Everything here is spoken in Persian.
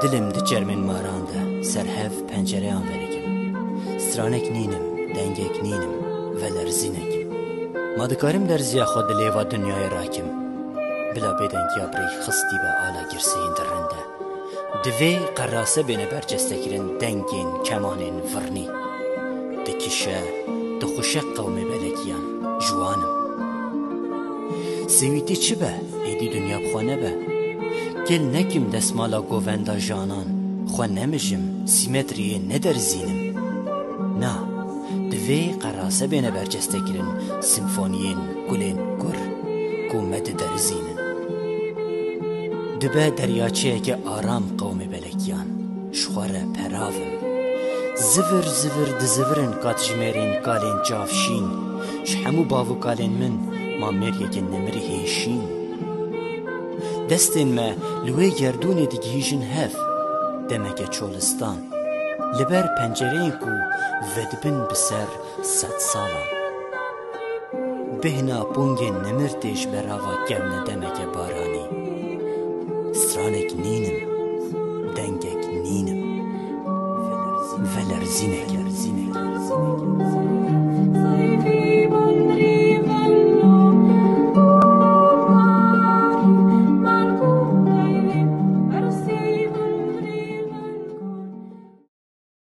دلم ده جرمن مارانده سر هف پنجره آن ورگم سترانک نینم دنگک نینم ولرزینکم ما دکارم در زیا خود لیوا دنیای راکم بلا بدنگیا بری خستی با آلا گرسین درنده دوی قراسه بینه برجسته دنگین کمانین فرنی دکیشه دخوشه قومی بلکیان جوانم سویتی چی به؟ ایدی دنیا بخوانه به گل نکیم دستمالا گووندا جانان خواه نمجم سیمتریه ندرزینم نه دوی قراسه بینه برجسته سیمفونیین گلین گر کومد درزینن دبه دریاچه که آرام قوم بلکیان شخوره پراوم زفر زفر دزفرن کاتجمرین کالین جافشین شحمو باوو کالین من ما مریک نمری هیشین دستین ما لوی گردون دیگهیشن هف دمک چولستان لبر پنجرین کو ودبن بسر 100 سالان بهنا پونگین نمرتش براوا گمن دمک بارانی سترانک نینم دنگک نینم ولرزینک